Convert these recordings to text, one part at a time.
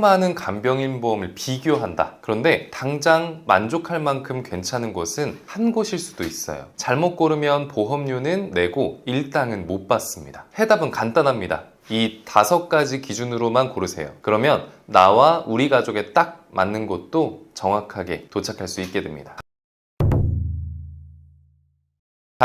수많은 간병인 보험을 비교한다. 그런데 당장 만족할 만큼 괜찮은 곳은 한 곳일 수도 있어요. 잘못 고르면 보험료는 내고 일당은 못 받습니다. 해답은 간단합니다. 이 5가지 기준으로만 고르세요. 그러면 나와 우리 가족에 딱 맞는 곳도 정확하게 도착할 수 있게 됩니다.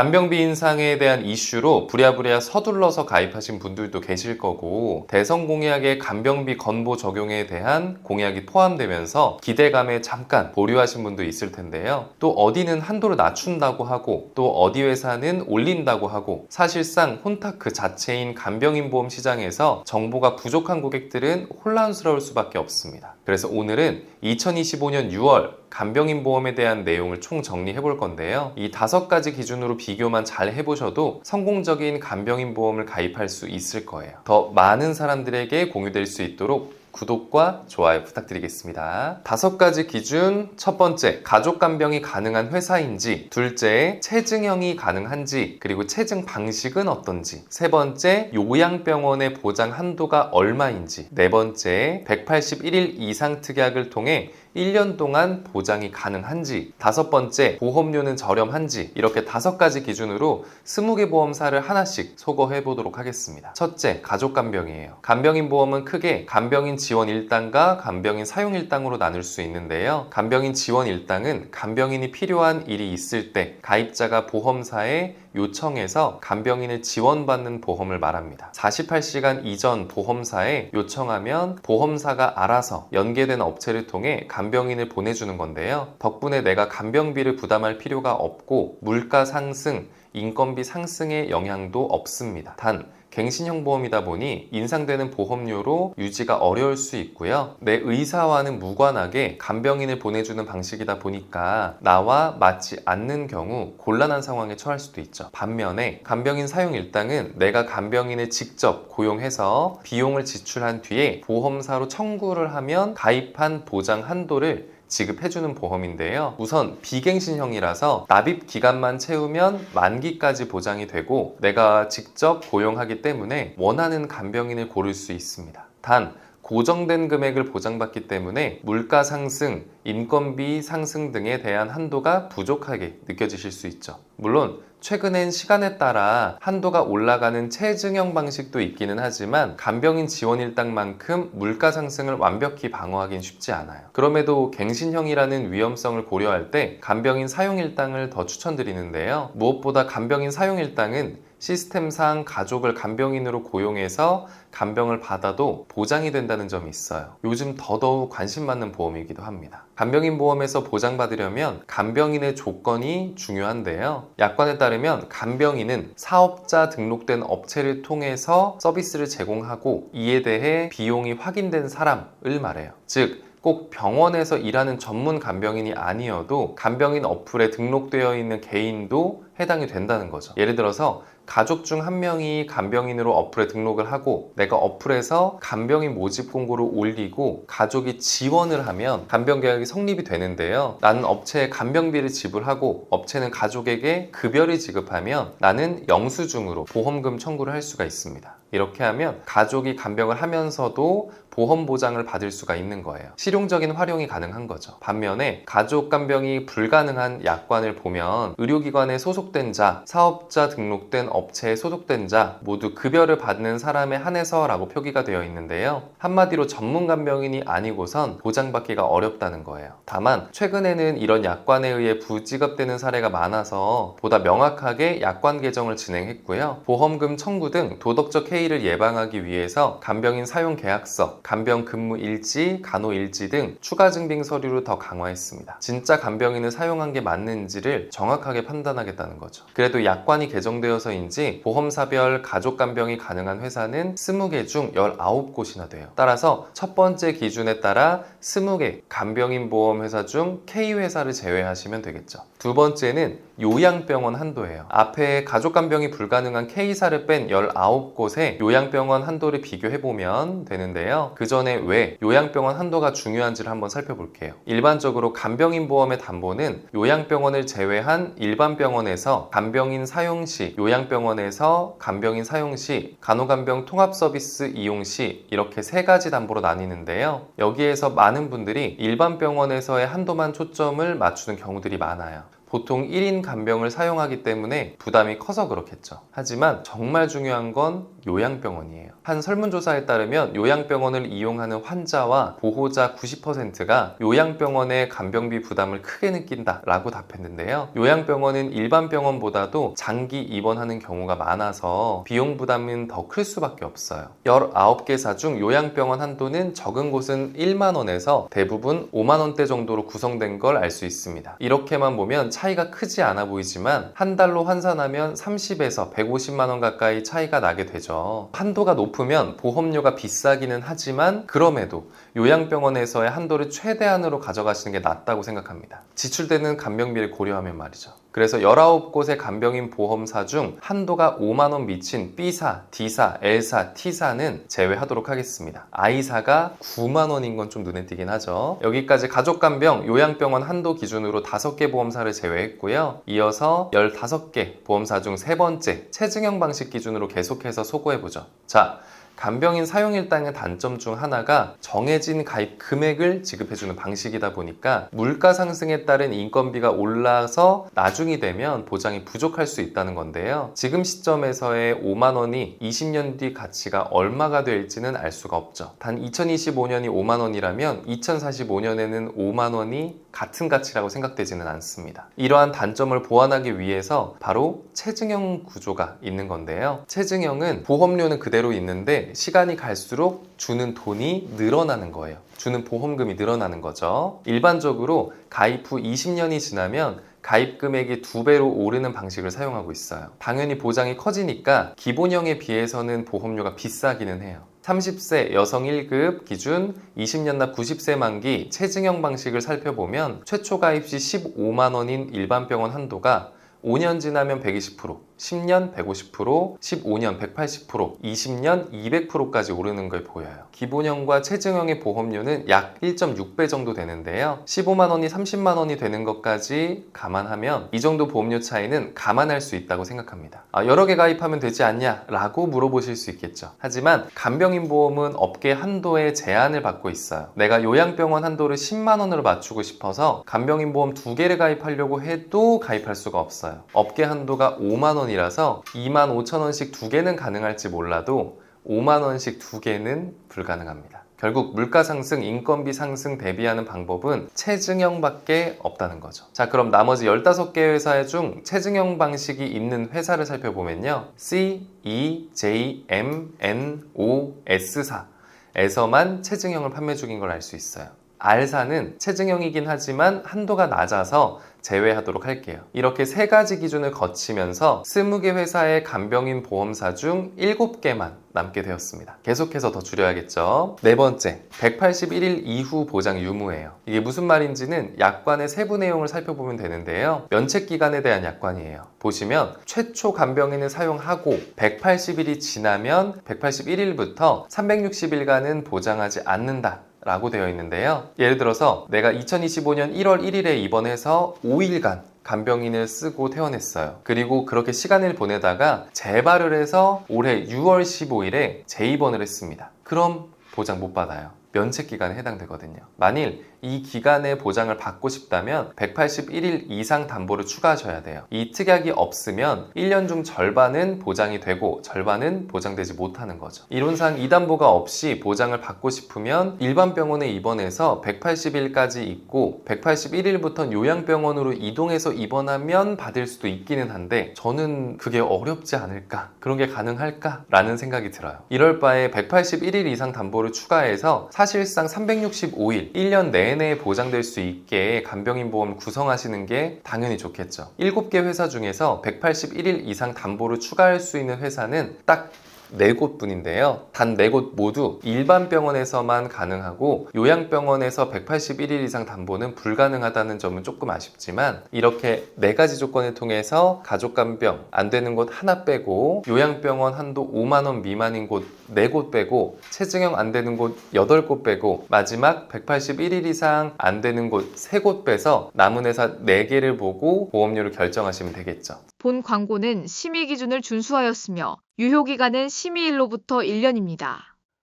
간병비 인상에 대한 이슈로 부랴부랴 서둘러서 가입하신 분들도 계실 거고, 대선 공약의 간병비 건보 적용에 대한 공약이 포함되면서 기대감에 잠깐 보류하신 분도 있을 텐데요. 또 어디는 한도를 낮춘다고 하고 또 어디 회사는 올린다고 하고, 사실상 혼탁 그 자체인 간병인 보험 시장에서 정보가 부족한 고객들은 혼란스러울 수밖에 없습니다. 그래서 오늘은 2025년 6월 간병인 보험에 대한 내용을 총 정리해 볼 건데요. 이 5가지 기준으로 비교만 잘 해보셔도 성공적인 간병인 보험을 가입할 수 있을 거예요. 더 많은 사람들에게 공유될 수 있도록 구독과 좋아요 부탁드리겠습니다. 5가지 기준. 첫 번째, 가족 간병이 가능한 회사인지. 둘째, 체증형이 가능한지, 그리고 체증 방식은 어떤지. 세 번째, 요양병원의 보장 한도가 얼마인지. 네 번째, 181일 이상 특약을 통해 1년 동안 보장이 가능한지. 5번째, 보험료는 저렴한지. 이렇게 5가지 기준으로 20개 보험사를 하나씩 소거해 보도록 하겠습니다. 첫째, 가족 간병이에요. 간병인 보험은 크게 간병인 지원 1당과 간병인 사용 1당으로 나눌 수 있는데요. 간병인 지원 1당은 간병인이 필요한 일이 있을 때 가입자가 보험사에 요청해서 간병인을 지원받는 보험을 말합니다. 48시간 이전 보험사에 요청하면 보험사가 알아서 연계된 업체를 통해 간병인을 보내주는 건데요. 덕분에 내가 간병비를 부담할 필요가 없고 물가 상승, 인건비 상승의 영향도 없습니다. 단 갱신형 보험이다 보니 인상되는 보험료로 유지가 어려울 수 있고요. 내 의사와는 무관하게 간병인을 보내주는 방식이다 보니까 나와 맞지 않는 경우 곤란한 상황에 처할 수도 있죠. 반면에 간병인 사용 일당은 내가 간병인을 직접 고용해서 비용을 지출한 뒤에 보험사로 청구를 하면 가입한 보장 한도를 지급해주는 보험인데요. 우선 비갱신형이라서 납입 기간만 채우면 만기까지 보장이 되고 내가 직접 고용하기 때문에 원하는 간병인을 고를 수 있습니다. 단 고정된 금액을 보장받기 때문에 물가 상승, 인건비 상승 등에 대한 한도가 부족하게 느껴지실 수 있죠. 물론 최근엔 시간에 따라 한도가 올라가는 체증형 방식도 있기는 하지만 간병인 지원 일당만큼 물가 상승을 완벽히 방어하긴 쉽지 않아요. 그럼에도 갱신형이라는 위험성을 고려할 때 간병인 사용 일당을 더 추천드리는데요. 무엇보다 간병인 사용 일당은 시스템상 가족을 간병인으로 고용해서 간병을 받아도 보장이 된다는 점이 있어요. 요즘 더더욱 관심 받는 보험이기도 합니다. 간병인 보험에서 보장받으려면 간병인의 조건이 중요한데요. 약관에 따르면 간병인은 사업자 등록된 업체를 통해서 서비스를 제공하고 이에 대해 비용이 확인된 사람을 말해요. 즉 꼭 병원에서 일하는 전문 간병인이 아니어도 간병인 어플에 등록되어 있는 개인도 해당이 된다는 거죠. 예를 들어서 가족 중 한 명이 간병인으로 어플에 등록을 하고 내가 어플에서 간병인 모집 공고를 올리고 가족이 지원을 하면 간병 계약이 성립이 되는데요. 나는 업체에 간병비를 지불하고 업체는 가족에게 급여를 지급하면 나는 영수증으로 보험금 청구를 할 수가 있습니다. 이렇게 하면 가족이 간병을 하면서도 보험 보장을 받을 수가 있는 거예요. 실용적인 활용이 가능한 거죠. 반면에 가족 간병이 불가능한 약관을 보면 의료기관에 소속된 자, 사업자 등록된 업체에 소속된 자 모두 급여를 받는 사람에 한해서 라고 표기가 되어 있는데요. 한마디로 전문 간병인이 아니고선 보장받기가 어렵다는 거예요. 다만 최근에는 이런 약관에 의해 부지급되는 사례가 많아서 보다 명확하게 약관 개정을 진행했고요. 보험금 청구 등 도덕적 해이를 예방하기 위해서 간병인 사용 계약서, 간병 근무 일지, 간호 일지 등 추가 증빙 서류를 더 강화했습니다. 진짜 간병인을 사용한 게 맞는지를 정확하게 판단하겠다는 거죠. 그래도 약관이 개정되어서인지 보험사별 가족 간병이 가능한 회사는 20개 중 19곳이나 돼요. 따라서 첫 번째 기준에 따라 20개 간병인 보험 회사 중 K회사를 제외하시면 되겠죠. 두 번째는 요양병원 한도예요. 앞에 가족 간병이 불가능한 K사를 뺀 19곳의 요양병원 한도를 비교해보면 되는데요. 그 전에 왜 요양병원 한도가 중요한지를 한번 살펴볼게요. 일반적으로 간병인 보험의 담보는 요양병원을 제외한 일반 병원에서 요양병원에서 간병인 사용 시, 요양병원에서 간병인 사용 시, 간호간병 통합 서비스 이용 시 이렇게 세 가지 담보로 나뉘는데요. 여기에서 많은 분들이 일반 병원에서의 한도만 초점을 맞추는 경우들이 많아요. 보통 1인 간병을 사용하기 때문에 부담이 커서 그렇겠죠. 하지만 정말 중요한 건 요양병원이에요. 한 설문조사에 따르면 요양병원을 이용하는 환자와 보호자 90%가 요양병원의 간병비 부담을 크게 느낀다 라고 답했는데요. 요양병원은 일반 병원보다도 장기 입원하는 경우가 많아서 비용 부담은 더 클 수밖에 없어요. 19개사 중 요양병원 한도는 적은 곳은 1만 원에서 대부분 5만 원대 정도로 구성된 걸 알 수 있습니다. 이렇게만 보면 차이가 크지 않아 보이지만 한 달로 환산하면 30에서 150만 원 가까이 차이가 나게 되죠. 한도가 높으면 보험료가 비싸기는 하지만 그럼에도 요양병원에서의 한도를 최대한으로 가져가시는 게 낫다고 생각합니다. 지출되는 간병비를 고려하면 말이죠. 그래서 19곳의 간병인 보험사 중 한도가 5만 원 미친 B사, D사, L사, T사는 제외하도록 하겠습니다. I사가 9만 원인 건 좀 눈에 띄긴 하죠. 여기까지 가족간병, 요양병원 한도 기준으로 5개 보험사를 제외했고요. 이어서 15개 보험사 중 세 번째 체증형 방식 기준으로 계속해서 소고해보죠. 자, 간병인 사용일당의 단점 중 하나가 정해진 가입 금액을 지급해주는 방식이다 보니까 물가 상승에 따른 인건비가 올라서 나중이 되면 보장이 부족할 수 있다는 건데요. 지금 시점에서의 5만 원이 20년 뒤 가치가 얼마가 될지는 알 수가 없죠. 단 2025년이 5만 원이라면 2045년에는 5만 원이 같은 가치라고 생각되지는 않습니다. 이러한 단점을 보완하기 위해서 바로 체증형 구조가 있는 건데요. 체증형은 보험료는 그대로 있는데 시간이 갈수록 주는 돈이 늘어나는 거예요. 주는 보험금이 늘어나는 거죠. 일반적으로 가입 후 20년이 지나면 가입 금액이 2배로 오르는 방식을 사용하고 있어요. 당연히 보장이 커지니까 기본형에 비해서는 보험료가 비싸기는 해요. 30세 여성 1급 기준 20년 납 90세 만기 체증형 방식을 살펴보면 최초 가입 시 15만 원인 일반 병원 한도가 5년 지나면 120%, 10년 150%, 15년 180%, 20년 200%까지 오르는 걸 보여요. 기본형과 체증형의 보험료는 약 1.6배 정도 되는데요. 15만 원이 30만 원이 되는 것까지 감안하면 이 정도 보험료 차이는 감안할 수 있다고 생각합니다. 여러 개 가입하면 되지 않냐? 라고 물어보실 수 있겠죠. 하지만 간병인 보험은 업계 한도에 제한을 받고 있어요. 내가 요양병원 한도를 10만 원으로 맞추고 싶어서 간병인 보험 2개를 가입하려고 해도 가입할 수가 없어요. 업계 한도가 5만 원이라서 2만 5천 원씩 2개는 가능할지 몰라도 5만 원씩 2개는 불가능합니다. 결국 물가 상승, 인건비 상승 대비하는 방법은 체증형밖에 없다는 거죠. 자, 그럼 나머지 15개 회사 중 체증형 방식이 있는 회사를 살펴보면요. C, E, J, M, N, O, S사에서만 체증형을 판매 중인 걸 알 수 있어요. R사는 체증형이긴 하지만 한도가 낮아서 제외하도록 할게요. 이렇게 세 가지 기준을 거치면서 20개 회사의 간병인 보험사 중 7개만 남게 되었습니다. 계속해서 더 줄여야겠죠. 네 번째, 181일 이후 보장 유무예요. 이게 무슨 말인지는 약관의 세부 내용을 살펴보면 되는데요. 면책기간에 대한 약관이에요. 보시면 최초 간병인을 사용하고 180일이 지나면 181일부터 360일간은 보장하지 않는다 라고 되어 있는데요. 예를 들어서 내가 2025년 1월 1일에 입원해서 5일간 간병인을 쓰고 퇴원했어요. 그리고 그렇게 시간을 보내다가 재발을 해서 올해 6월 15일에 재입원을 했습니다. 그럼 보장 못 받아요. 면책기간에 해당되거든요. 만일 이 기간의 보장을 받고 싶다면 181일 이상 담보를 추가하셔야 돼요. 이 특약이 없으면 1년 중 절반은 보장이 되고 절반은 보장되지 못하는 거죠. 이론상 이 담보가 없이 보장을 받고 싶으면 일반 병원에 입원해서 180일까지 있고 181일부터 요양병원으로 이동해서 입원하면 받을 수도 있기는 한데 저는 그게 어렵지 않을까? 그런 게 가능할까? 라는 생각이 들어요. 이럴 바에 181일 이상 담보를 추가해서 사실상 365일, 1년 내내 보장될 수 있게 간병인 보험을 구성하시는 게 당연히 좋겠죠. 7개 회사 중에서 181일 이상 담보를 추가할 수 있는 회사는 딱 4곳뿐인데요. 단 4곳 모두 일반 병원에서만 가능하고 요양병원에서 181일 이상 담보는 불가능하다는 점은 조금 아쉽지만 이렇게 4가지 조건을 통해서 가족간병 안 되는 곳 하나 빼고 요양병원 한도 5만 원 미만인 곳 4곳 빼고 체증형 안 되는 곳 8곳 빼고 마지막 181일 이상 안 되는 곳 3곳 빼서 남은 회사 4개를 보고 보험료를 결정하시면 되겠죠. 본 광고는 심의 기준을 준수하였으며 유효기간은 심의일로부터 1년입니다.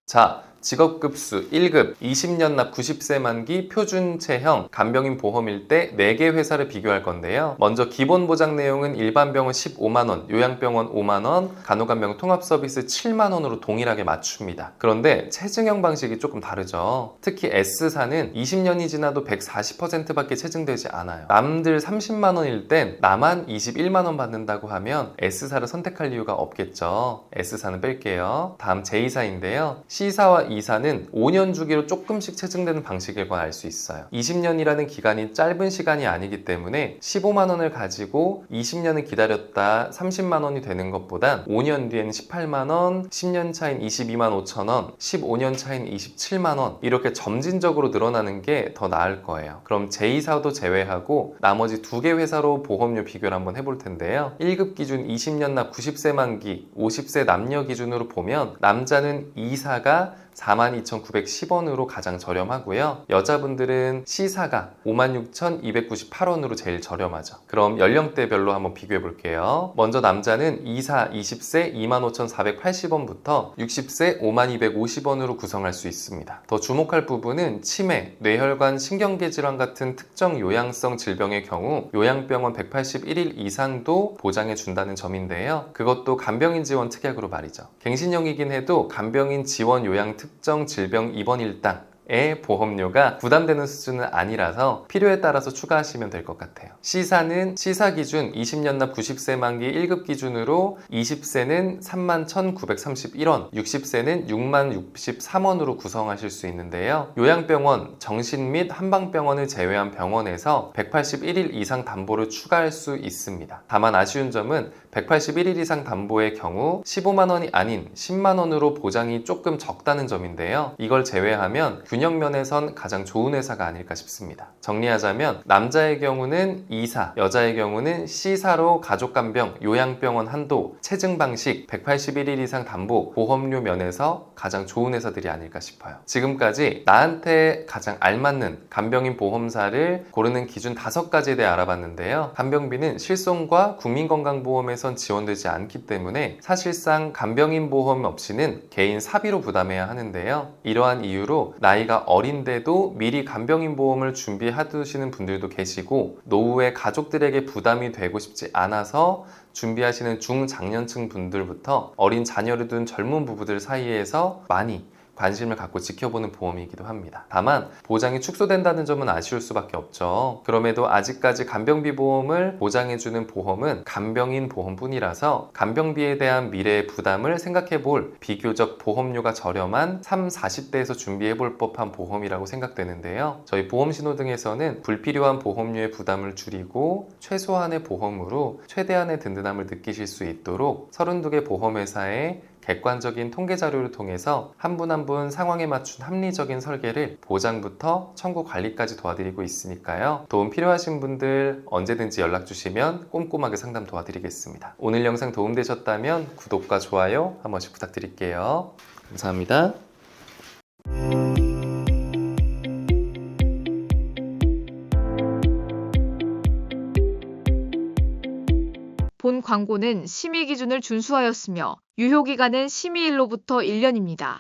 자, 직업급수 1급 20년 납 90세 만기 표준체형 간병인 보험일 때 4개 회사를 비교할 건데요. 먼저 기본 보장 내용은 일반 병원 15만 원, 요양병원 5만 원, 간호간병 통합서비스 7만 원으로 동일하게 맞춥니다. 그런데 체증형 방식이 조금 다르죠. 특히 S사는 20년이 지나도 140%밖에 체증되지 않아요. 남들 30만 원일 땐 나만 21만 원 받는다고 하면 S사를 선택할 이유가 없겠죠. S사는 뺄게요. 다음 J사인데요. C사와 E사는 5년 주기로 조금씩 체증되는 방식일 건 알 수 있어요. 20년이라는 기간이 짧은 시간이 아니기 때문에 15만 원을 가지고 20년을 기다렸다 30만 원이 되는 것보단 5년 뒤에는 18만 원, 10년 차인 22만 5천 원, 15년 차인 27만 원 이렇게 점진적으로 늘어나는 게 더 나을 거예요. 그럼 J사도 제외하고 나머지 2개 회사로 보험료 비교를 한번 해볼 텐데요. 1급 기준 20년 납 90세 만기 50세 남녀 기준으로 보면 남자는 E사가 42,910원으로 가장 저렴하고요. 여자분들은 C사가 56,298원으로 제일 저렴하죠. 그럼 연령대별로 한번 비교해 볼게요. 먼저 남자는 E사 20세 25,480원부터 60세 5250원으로 구성할 수 있습니다. 더 주목할 부분은 치매, 뇌혈관, 신경계 질환 같은 특정 요양성 질병의 경우 요양병원 181일 이상도 보장해 준다는 점인데요. 그것도 간병인 지원 특약으로 말이죠. 갱신형이긴 해도 간병인 지원 요양 특정 질병 입원 일당의 보험료가 부담되는 수준은 아니라서 필요에 따라서 추가하시면 될 것 같아요. C사는 C사 기준 20년 납 90세 만기 1급 기준으로 20세는 31,931원, 60세는 60,063원으로 구성하실 수 있는데요. 요양병원, 정신 및 한방병원을 제외한 병원에서 181일 이상 담보를 추가할 수 있습니다. 다만 아쉬운 점은 181일 이상 담보의 경우 15만 원이 아닌 10만 원으로 보장이 조금 적다는 점인데요. 이걸 제외하면 균형 면에선 가장 좋은 회사가 아닐까 싶습니다. 정리하자면 남자의 경우는 E사, 여자의 경우는 C사로 가족간병, 요양병원 한도, 체증 방식, 181일 이상 담보, 보험료 면에서 가장 좋은 회사들이 아닐까 싶어요. 지금까지 나한테 가장 알맞는 간병인 보험사를 고르는 기준 5가지에 대해 알아봤는데요. 간병비는 실손과 국민건강보험에선 지원되지 않기 때문에 사실상 간병인 보험 없이는 개인 사비로 부담해야 하는데요. 이러한 이유로 나이가 어린데도 미리 간병인 보험을 준비해두시는 분들도 계시고 노후에 가족들에게 부담이 되고 싶지 않아서 준비하시는 중장년층 분들부터 어린 자녀를 둔 젊은 부부들 사이에서 많이 관심을 갖고 지켜보는 보험이기도 합니다. 다만 보장이 축소된다는 점은 아쉬울 수밖에 없죠. 그럼에도 아직까지 간병비 보험을 보장해주는 보험은 간병인 보험뿐이라서 간병비에 대한 미래의 부담을 생각해볼 비교적 보험료가 저렴한 30, 40대에서 준비해볼 법한 보험이라고 생각되는데요. 저희 보험신호등에서는 불필요한 보험료의 부담을 줄이고 최소한의 보험으로 최대한의 든든함을 느끼실 수 있도록 32개 보험회사의 객관적인 통계 자료를 통해서 한 분 한 분 상황에 맞춘 합리적인 설계를 보장부터 청구 관리까지 도와드리고 있으니까요. 도움 필요하신 분들 언제든지 연락 주시면 꼼꼼하게 상담 도와드리겠습니다. 오늘 영상 도움되셨다면 구독과 좋아요 한 번씩 부탁드릴게요. 감사합니다. 본 광고는 심의 기준을 준수하였으며 유효기간은 심의일로부터 1년입니다.